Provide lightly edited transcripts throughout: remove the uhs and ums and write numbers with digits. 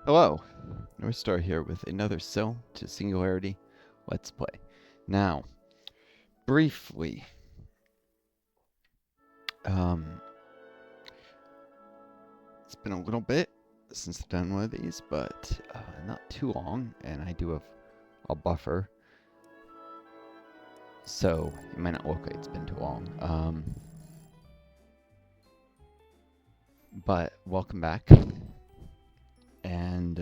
Hello, Northstar here with another Cell to Singularity Let's Play. Now, briefly, um, it's been a little bit since I've done one of these, but not too long, and I do have a buffer, so it might not look like it's been too long. But welcome back, and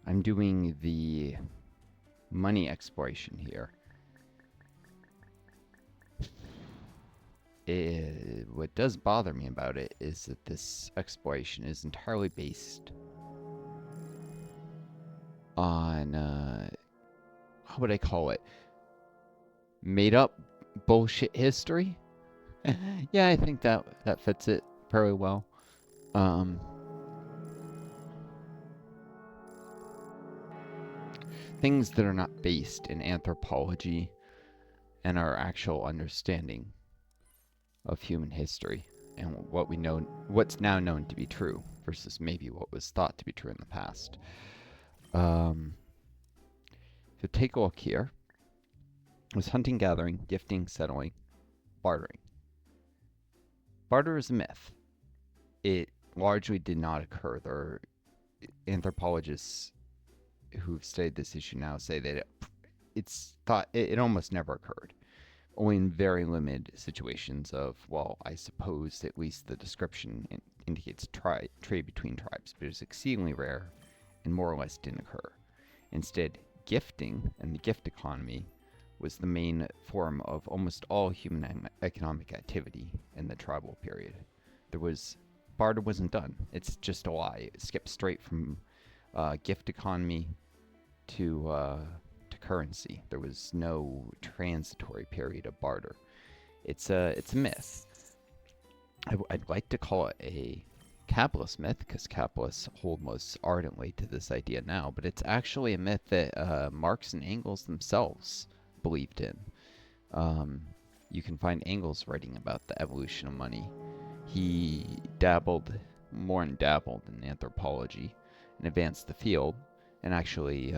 I'm doing the money exploration here. What does bother me about it is that this exploration is entirely based on, how would I call it? Made up bullshit history? Yeah, I think that fits it very well. Um, Things that are not based in anthropology and our actual understanding of human history and what we know, what's now known to be true versus maybe what was thought to be true in the past. Um, so take a look here. It was hunting, gathering, gifting, settling, bartering. Barter is a myth. It largely did not occur. There are anthropologists who've studied this issue now say that it's thought it almost never occurred. Only in very limited situations of, well, I suppose at least the description indicates trade between tribes, but it was exceedingly rare and more or less didn't occur. Instead, gifting and the gift economy was the main form of almost all human economic activity in the tribal period. There was barter wasn't done. It's just a lie. It skipped straight from gift economy to currency. There was no transitory period of barter. It's a myth. I'd like to call it a capitalist myth because capitalists hold most ardently to this idea now, but it's actually a myth that Marx and Engels themselves believed in. Um, you can find Engels writing about the evolution of money. He dabbled, more than dabbled, in anthropology and advanced the field, and actually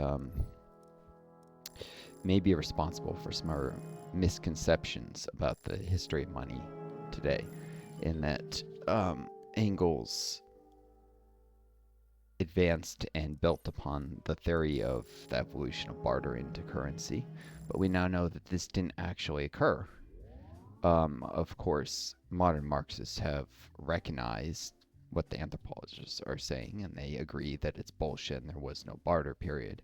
may be responsible for some misconceptions about the history of money today, in that Engels advanced and built upon the theory of the evolution of barter into currency, but we now know that this didn't actually occur. Of course, modern Marxists have recognized what the anthropologists are saying, and they agree that it's bullshit and there was no barter period.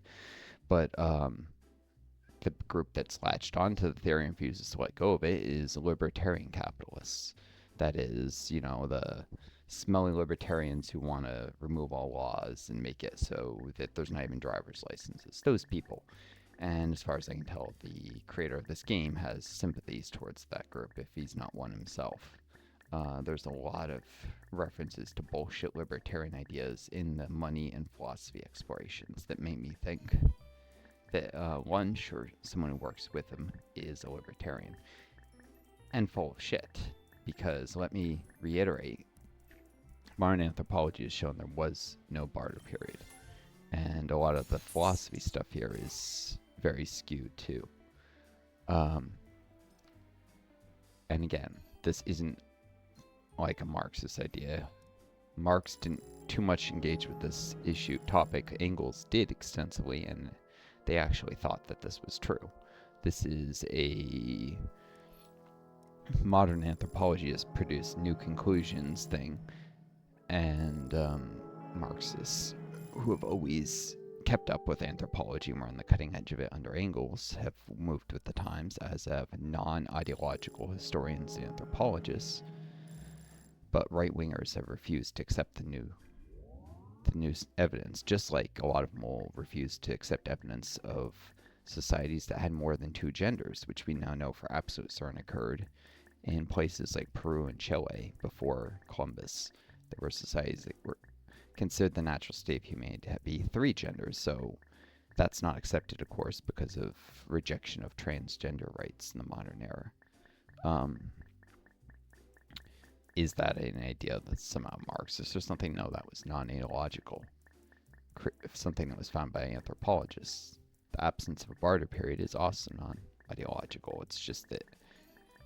But the group that's latched onto the theory and refuses to let go of it is libertarian capitalists. That is, the smelly libertarians who want to remove all laws and make it so that there's not even driver's licenses. Those people. And as far as I can tell, the creator of this game has sympathies towards that group if he's not one himself. There's a lot of references to bullshit libertarian ideas in the money and philosophy explorations that made me think that Lunch or someone who works with him is a libertarian and full of shit. Because let me reiterate, modern anthropology has shown there was no barter period, and a lot of the philosophy stuff here is very skewed too. Um, and again, this isn't like a Marxist idea. Marx didn't too much engage with this issue topic. Engels did extensively, and they actually thought that this was true. This is a modern anthropology has produced new conclusions thing, and Marxists who have always kept up with anthropology and were on the cutting edge of it under Engels have moved with the times, as have non-ideological historians and anthropologists. But right-wingers have refused to accept the new evidence, just like a lot of them will refuse to accept evidence of societies that had more than two genders, which we now know for absolute certain occurred in places like Peru and Chile before Columbus. There were societies that were considered the natural state of humanity to be three genders, so that's not accepted, of course, because of rejection of transgender rights in the modern era. Um, is that an idea that's somehow Marxist or something? No, that was non-ideological. Something that was found by anthropologists. The absence of a barter period is also non-ideological. It's just that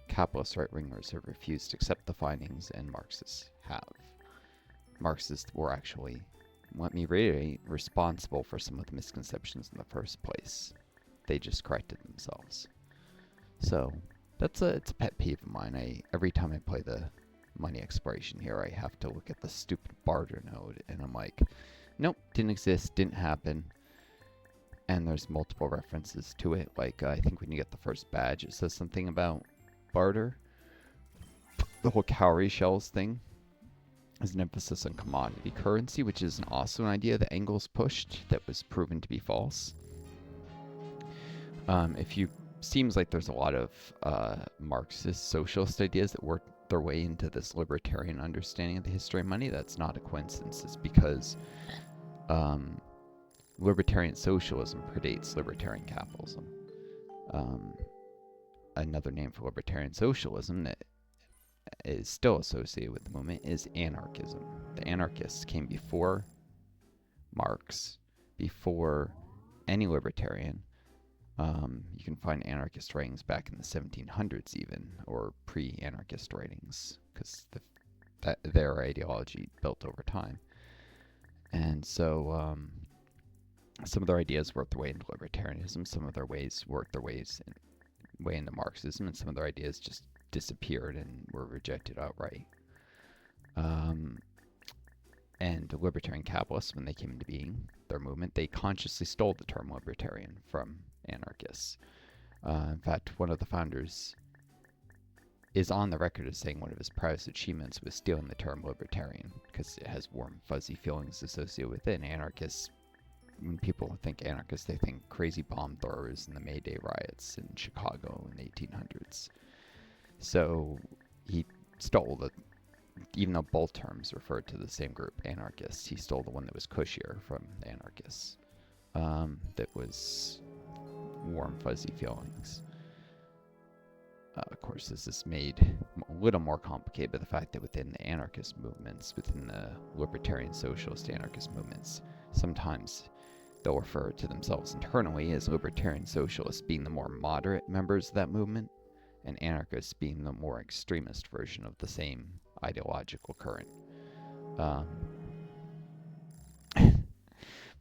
capitalist right-wingers have refused to accept the findings, and Marxists have. Marxists were actually, let me reiterate, responsible for some of the misconceptions in the first place. They just corrected themselves. So it's a pet peeve of mine. Every time I play the money exploration here, I have to look at the stupid barter node, and I'm like, nope, didn't exist, didn't happen. And there's multiple references to it. Like, I think when you get the first badge, it says something about barter. The whole cowrie shells thing is an emphasis on commodity currency, which is also an idea that Engels pushed that was proven to be false. Seems like there's a lot of Marxist socialist ideas that work their way into this libertarian understanding of the history of money. That's not a coincidence. It's because libertarian socialism predates libertarian capitalism. Another name for libertarian socialism that is still associated with the movement is anarchism. The anarchists came before Marx, before any libertarian. You can find anarchist writings back in the 1700s even, or pre-anarchist writings, because their ideology built over time. And so some of their ideas worked their way into libertarianism, some of their ways worked their way into Marxism, and some of their ideas just disappeared and were rejected outright. And the libertarian capitalists, when they came into being, their movement, they consciously stole the term libertarian from anarchists. In fact, one of the founders is on the record as saying one of his proudest achievements was stealing the term libertarian, because it has warm, fuzzy feelings associated with it. And anarchists, when people think anarchists, they think crazy bomb throwers in the May Day riots in Chicago in the 1800s. So he stole even though both terms referred to the same group, anarchists, he stole the one that was cushier from the anarchists. That was warm, fuzzy feelings. Of course, this is made a little more complicated by the fact that within the anarchist movements, within the libertarian socialist anarchist movements, sometimes they'll refer to themselves internally as libertarian socialists being the more moderate members of that movement, and anarchists being the more extremist version of the same ideological current.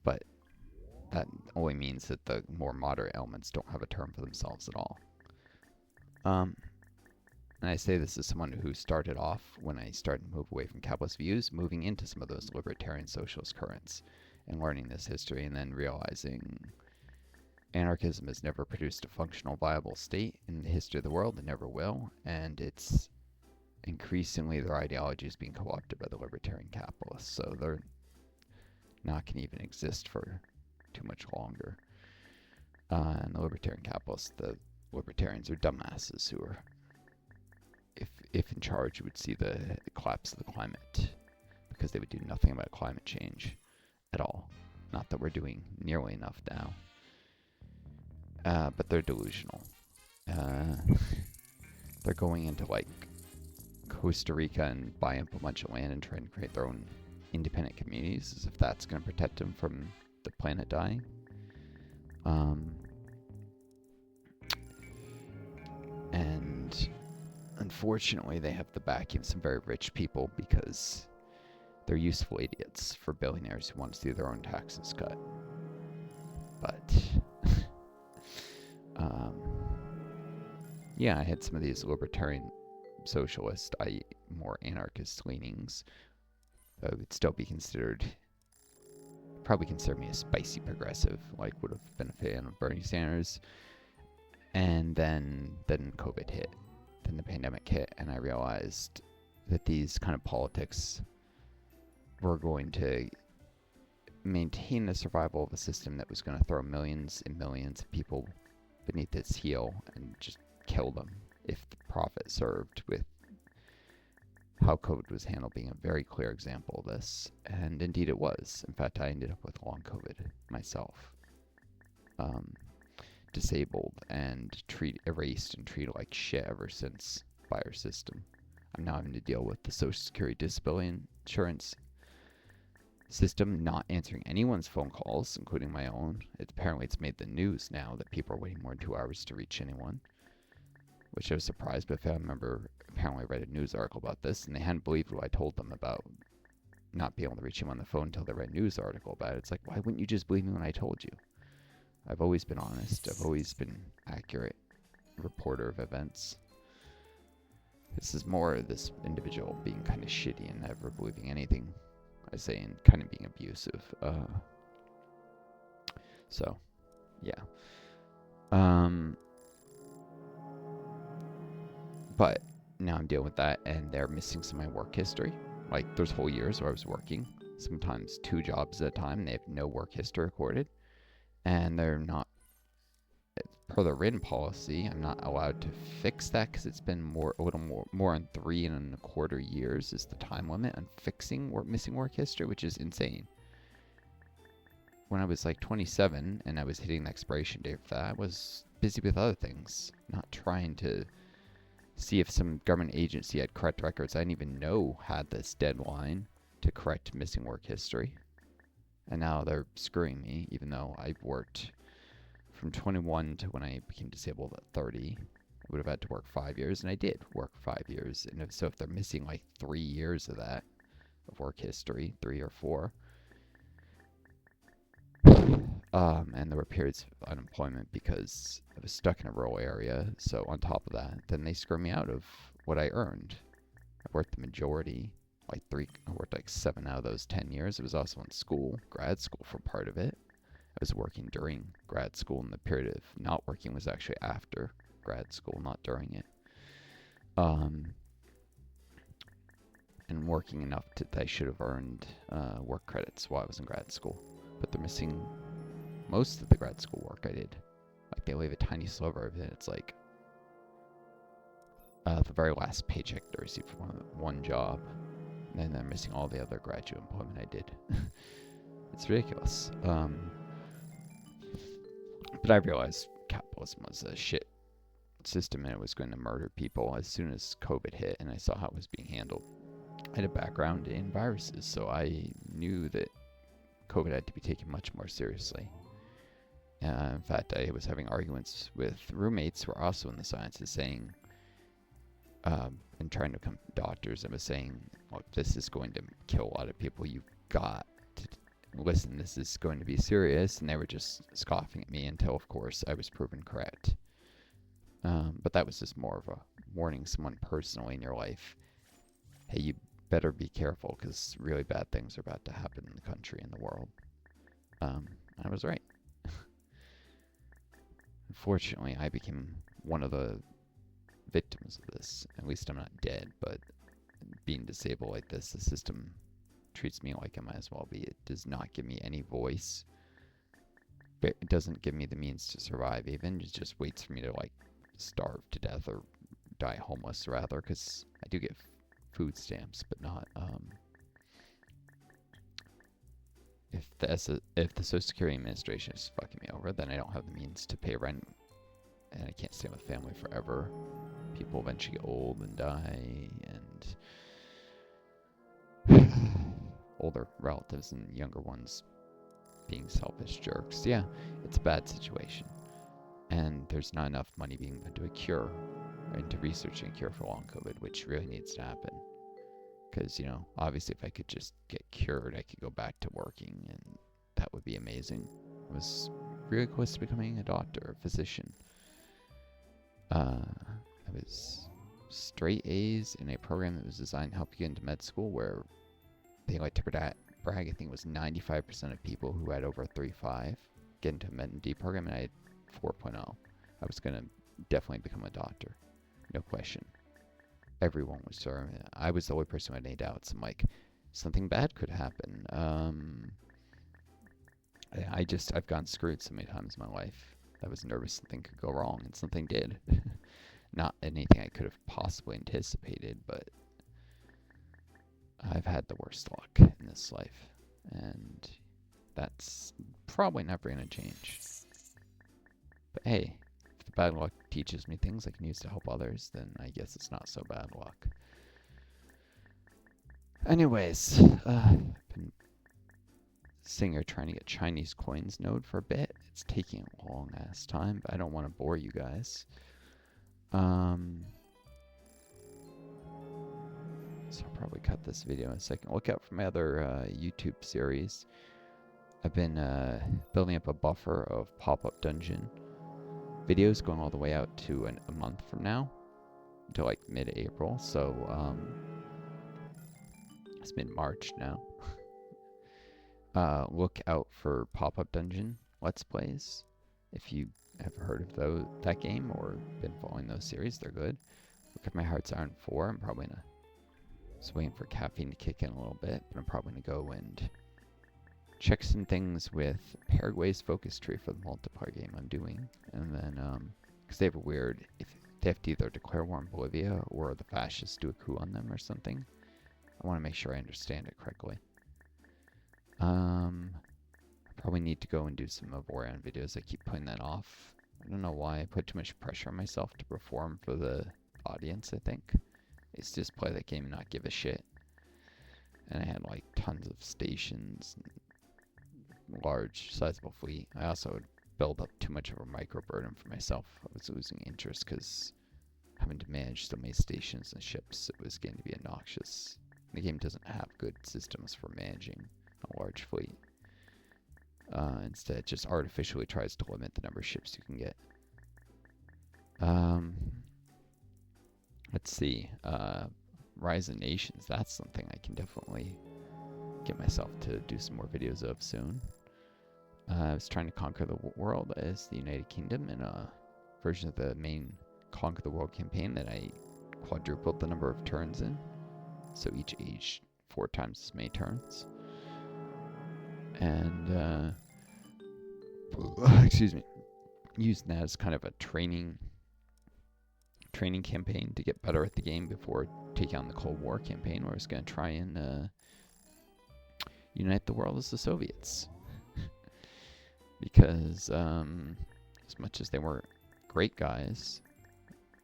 But that only means that the more moderate elements don't have a term for themselves at all. And I say this as someone who started off, when I started to move away from capitalist views, moving into some of those libertarian socialist currents and learning this history, and then realizing anarchism has never produced a functional, viable state in the history of the world. It never will. And it's increasingly their ideology is being co-opted by the libertarian capitalists. So they're not going to even exist for too much longer. And the libertarian capitalists, the libertarians are dumbasses who are, if in charge, would see the collapse of the climate, because they would do nothing about climate change at all. Not that we're doing nearly enough now. But they're delusional. They're going into like Costa Rica and buying up a bunch of land and trying to create their own independent communities, as if that's going to protect them from the planet dying. And unfortunately, they have the backing of some very rich people, because they're useful idiots for billionaires who want to see their own taxes cut. But yeah, I had some of these libertarian socialist, more anarchist leanings. I would still be probably consider me a spicy progressive, like would have been a fan of Bernie Sanders. And then COVID hit, then the pandemic hit, and I realized that these kind of politics were going to maintain the survival of a system that was going to throw millions and millions of people beneath its heel and just kill them if the profit served, with how COVID was handled being a very clear example of this. And indeed it was. In fact, I ended up with long COVID myself. Disabled and erased and treated like shit ever since by our system. I'm now having to deal with the Social Security disability insurance system not answering anyone's phone calls, including my own. Apparently it's made the news now that people are waiting more than 2 hours to reach anyone, which I was surprised, but a family member apparently read a news article about this, and they hadn't believed what I told them about not being able to reach him on the phone until they read a news article about it. It's like, why wouldn't you just believe me when I told you? I've always been honest. I've always been accurate reporter of events. This is more this individual being kind of shitty and never believing anything I say and kind of being abusive. So, yeah. But now I'm dealing with that, and they're missing some of my work history. Like, there's whole years where I was working, sometimes 2 jobs at a time, and they have no work history recorded. And they're not, per the written policy, I'm not allowed to fix that because it's been a little more than 3.25 years is the time limit on fixing missing work history, which is insane. When I was like 27 and I was hitting the expiration date for that, I was busy with other things, not trying to see if some government agency had correct records I didn't even know had this deadline to correct missing work history. And now they're screwing me, even though I've worked from 21 to when I became disabled at 30. I would have had to work 5 years, and I did work 5 years. And if they're missing like 3 years of that, of work history, 3 or 4, and there were periods of unemployment because I was stuck in a rural area. So on top of that, then they screw me out of what I earned. I worked the majority, I worked like 7 out of those 10 years. It was also in school, grad school for part of it. I was working during grad school, and the period of not working was actually after grad school, not during it. And working enough that I should have earned work credits while I was in grad school. But they're missing most of the grad school work I did. Like, they leave a tiny sliver of it. It's like the very last paycheck I received for one job. And then they're missing all the other graduate employment I did. It's ridiculous. But I realized capitalism was a shit system and it was going to murder people as soon as COVID hit, and I saw how it was being handled. I had a background in viruses, so I knew that COVID had to be taken much more seriously. In fact, I was having arguments with roommates who are also in the sciences saying, and trying to become doctors, I was saying, well, this is going to kill a lot of people. You've got to listen, this is going to be serious. And they were just scoffing at me until, of course, I was proven correct. But that was just more of a warning someone personally in your life. Hey, you better be careful because really bad things are about to happen in the country and the world. I was right. Unfortunately, I became one of the victims of this. At least I'm not dead, but being disabled like this, the system treats me like I might as well be. It does not give me any voice. But it doesn't give me the means to survive even. It just waits for me to like starve to death or die homeless rather, because I do get food stamps, but not if the Social Security Administration is fucking me over, then I don't have the means to pay rent, and I can't stay with family forever. People eventually get old and die, and older relatives and younger ones being selfish jerks. Yeah, it's a bad situation, and there's not enough money being put into a cure, or into researching a cure for long COVID, which really needs to happen. Because, you know, obviously if I could just get cured, I could go back to working, and that would be amazing. I was really close to becoming a doctor, a physician. I was straight A's in a program that was designed to help you get into med school, where they like to brag, I think it was 95% of people who had over 3.5 get into a med and D program, and I had 4.0. I was going to definitely become a doctor. No question. Everyone was sure. I was the only person who had any doubts. I'm like, something bad could happen. I've gotten screwed so many times in my life. I was nervous something could go wrong, and something did. Not anything I could have possibly anticipated, but I've had the worst luck in this life, and that's probably never going to change. But hey, if the bad luck teaches me things I can use to help others, then I guess it's not so bad luck. Anyways, been sitting here trying to get Chinese coins node for a bit. It's taking a long ass time, but I don't want to bore you guys. Um, so I'll probably cut this video in a second. Look out for my other YouTube series. I've been building up a buffer of pop-up dungeon videos going all the way out to a month from now, until like mid-April. So it's mid-March now. Look out for pop-up dungeon Let's Plays. If you have heard of that game or been following those series, they're good. Look at my Heart's Iron 4. I'm probably gonna just waiting for caffeine to kick in a little bit, but I'm probably gonna go and check some things with Paraguay's focus tree for the multiplayer game I'm doing, and then because they have a weird, if they have to either declare war on Bolivia or the fascists do a coup on them or something. I want to make sure I understand it correctly. I probably need to go and do some of Orion videos. I keep putting that off. I don't know why I put too much pressure on myself to perform for the audience, I think. It's just play that game and not give a shit. And I had like tons of stations, and large, sizable fleet. I also would build up too much of a micro burden for myself. I was losing interest because having to manage so many stations and ships, it was getting to be obnoxious. The game doesn't have good systems for managing a large fleet. Instead, it just artificially tries to limit the number of ships you can get. Let's see. Rise of Nations. That's something I can definitely get myself to do some more videos of soon. I was trying to conquer the world as the United Kingdom in a version of the main Conquer the World campaign that I quadrupled the number of turns in. So each aged 4 times as many turns. And, excuse me, using that as kind of a training campaign to get better at the game before taking on the Cold War campaign, where I was going to try and unite the world as the Soviets. Because as much as they were great guys,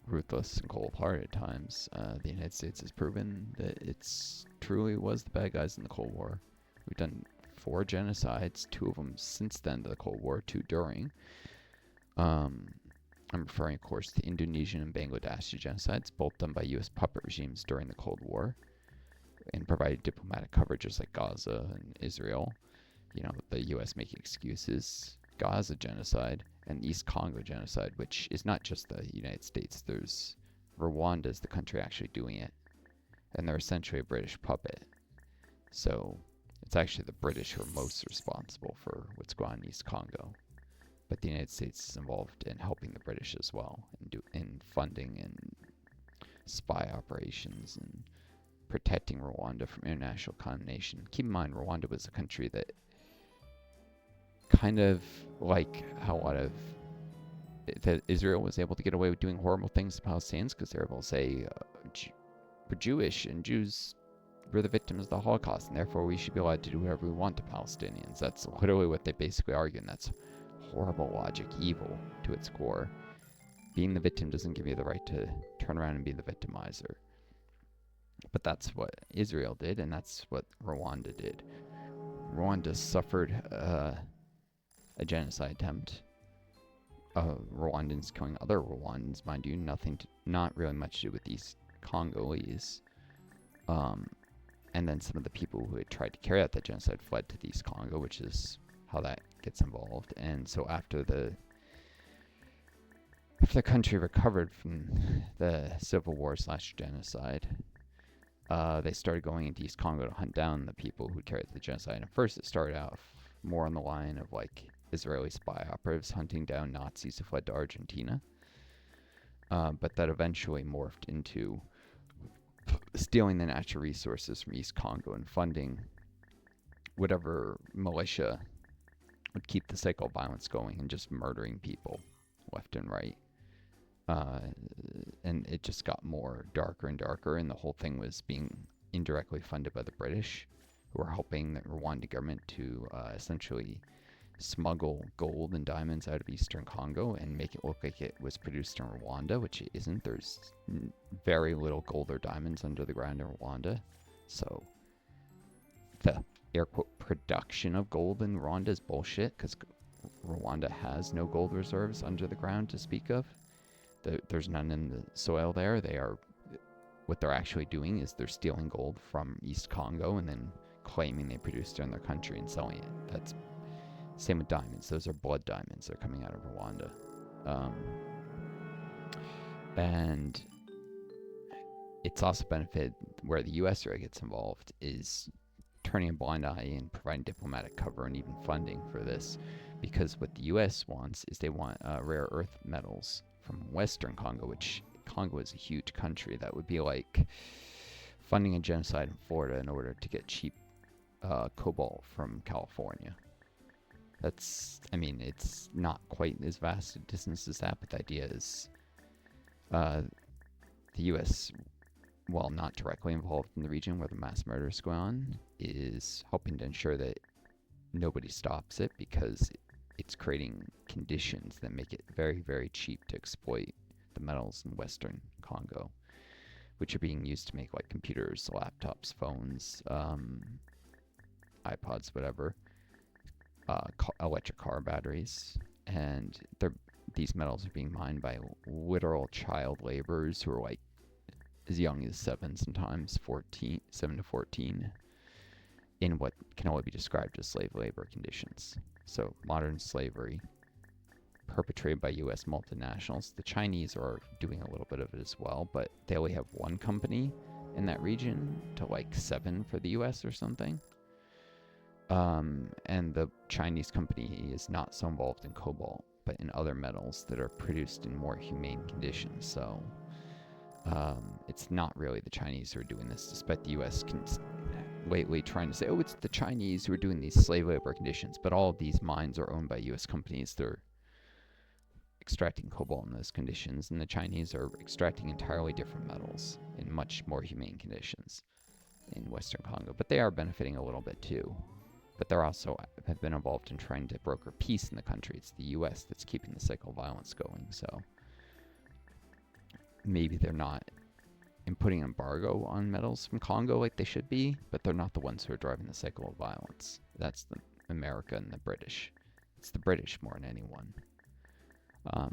ruthless and cold-hearted at times, the United States has proven that it's truly was the bad guys in the Cold War. We've done 4 genocides, 2 of them since the end of the Cold War, 2 during. I'm referring, of course, to Indonesian and Bangladeshi genocides, both done by U.S. puppet regimes during the Cold War, and provided diplomatic coverages like Gaza and Israel. You know, the U.S. making excuses. Gaza genocide and East Congo genocide, which is not just the United States. There's Rwanda is the country actually doing it, and they're essentially a British puppet. So it's actually the British who are most responsible for what's going on in East Congo. But the United States is involved in helping the British as well, in funding and spy operations and protecting Rwanda from international condemnation. Keep in mind, Rwanda was a country that kind of like how a lot of that Israel was able to get away with doing horrible things to Palestinians because they're able to say we're Jewish and Jews were the victims of the Holocaust and therefore we should be allowed to do whatever we want to Palestinians. That's literally what they basically argue, and that's horrible logic, evil to its core. Being the victim doesn't give you the right to turn around and be the victimizer. But that's what Israel did, and that's what Rwanda did. Rwanda suffered a genocide attempt. Rwandans killing other Rwandans, mind you, not really much to do with these Congolese. And then some of the people who had tried to carry out that genocide fled to the East Congo, which is how that gets involved. And so after the country recovered from the civil war / genocide, they started going into East Congo to hunt down the people who carried the genocide. And at first it started out more on the line of like Israeli spy operatives hunting down Nazis who fled to Argentina. But that eventually morphed into stealing the natural resources from East Congo and funding whatever militia would keep the cycle of violence going and just murdering people left and right. And it just got more darker and darker, and the whole thing was being indirectly funded by the British, who were helping the Rwandan government to essentially smuggle gold and diamonds out of eastern Congo and make it look like it was produced in Rwanda, which it isn't. There's very little gold or diamonds under the ground in Rwanda. So the air quote production of gold in Rwanda is bullshit because Rwanda has no gold reserves under the ground to speak of. There's none in the soil there. What they're actually doing is they're stealing gold from East Congo and then claiming they produced it in their country and selling it. That's same with diamonds. Those are blood diamonds. They're coming out of Rwanda. And it's also benefited where the U.S. really gets involved is turning a blind eye and providing diplomatic cover and even funding for this, because what the U.S. wants is they want rare earth metals from Western Congo, which Congo is a huge country. That would be like funding a genocide in Florida in order to get cheap cobalt from California. It's not quite as vast a distance as that, but the idea is the U.S., while not directly involved in the region where the mass murder is going on, is helping to ensure that nobody stops it because it's creating conditions that make it very, very cheap to exploit the metals in Western Congo, which are being used to make like computers, laptops, phones, iPods, whatever, electric car batteries. And these metals are being mined by literal child laborers who are like as young as 7 to 14, in what can only be described as slave labor conditions. So modern slavery perpetrated by U.S. multinationals. The Chinese are doing a little bit of it as well, but they only have one company in that region to like 7 for the U.S. or something. And the Chinese company is not so involved in cobalt, but in other metals that are produced in more humane conditions. So it's not really the Chinese who are doing this, despite the U.S. lately trying to say, oh, it's the Chinese who are doing these slave labor conditions. But all of these mines are owned by U.S. companies. They're extracting cobalt in those conditions, and the Chinese are extracting entirely different metals in much more humane conditions in Western Congo. But they are benefiting a little bit too. But they're also have been involved in trying to broker peace in the country. It's the U.S. that's keeping the cycle of violence going. So maybe they're not putting embargo on metals from Congo like they should be, but they're not the ones who are driving the cycle of violence. That's the America and the British. It's the British more than anyone. But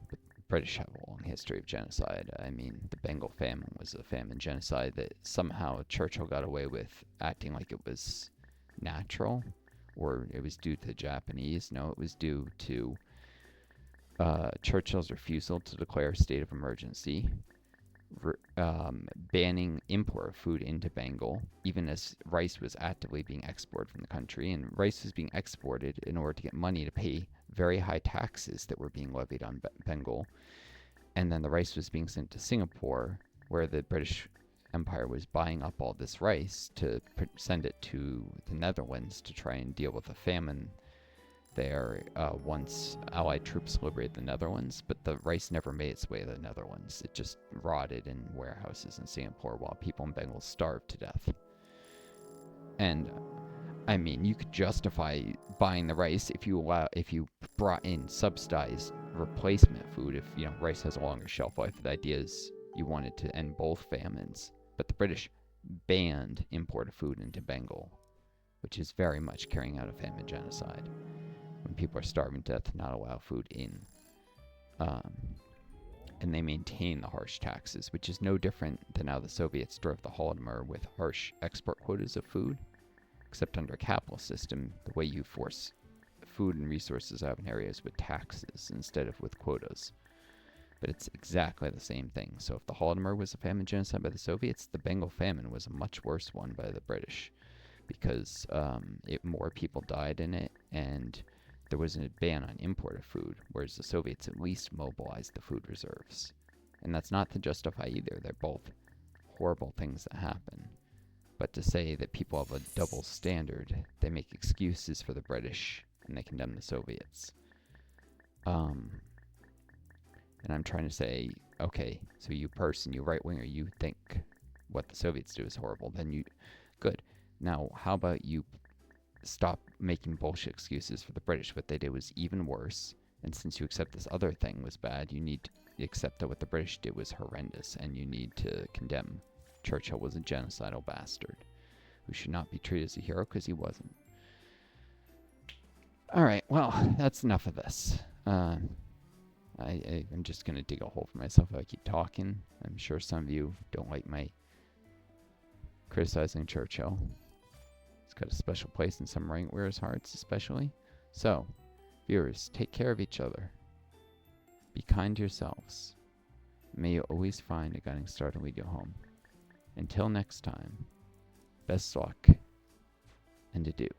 the British have a long history of genocide. I mean, the Bengal famine was a famine genocide that somehow Churchill got away with acting like it was natural, or it was due to the Japanese. No, it was due to Churchill's refusal to declare a state of emergency, banning import of food into Bengal, even as rice was actively being exported from the country, and rice was being exported in order to get money to pay very high taxes that were being levied on Bengal, and then the rice was being sent to Singapore, where the British Empire was buying up all this rice to send it to the Netherlands to try and deal with a famine there once Allied troops liberated the Netherlands, but the rice never made its way to the Netherlands. It just rotted in warehouses in Singapore while people in Bengal starved to death. And I mean, you could justify buying the rice if you brought in subsidized replacement food. If rice has a longer shelf life, the idea is you wanted to end both famines. But the British banned import of food into Bengal, which is very much carrying out a famine genocide. When people are starving to death, to not allow food in. And they maintain the harsh taxes, which is no different than how the Soviets drove the Holodomor with harsh export quotas of food. Except under a capitalist system, the way you force food and resources out of an area is with taxes instead of with quotas. But it's exactly the same thing. So if the Holodomor was a famine genocide by the Soviets, the Bengal famine was a much worse one by the British, because more people died in it, and there was a ban on import of food, whereas the Soviets at least mobilized the food reserves. And that's not to justify either. They're both horrible things that happen. But to say that people have a double standard, they make excuses for the British and they condemn the Soviets. And I'm trying to say, okay, so you right-winger, you think what the Soviets do is horrible, then good. Now, how about you stop making bullshit excuses for the British? What they did was even worse, and since you accept this other thing was bad, you need to accept that what the British did was horrendous, and you need to condemn Churchill was a genocidal bastard. who should not be treated as a hero because he wasn't. All right, well, that's enough of this. I'm just going to dig a hole for myself if I keep talking. I'm sure some of you don't like my criticizing Churchill. It's got a special place in some right wearers' hearts, especially. So, viewers, take care of each other. Be kind to yourselves. May you always find a guiding star to lead you home. Until next time, best luck and adieu.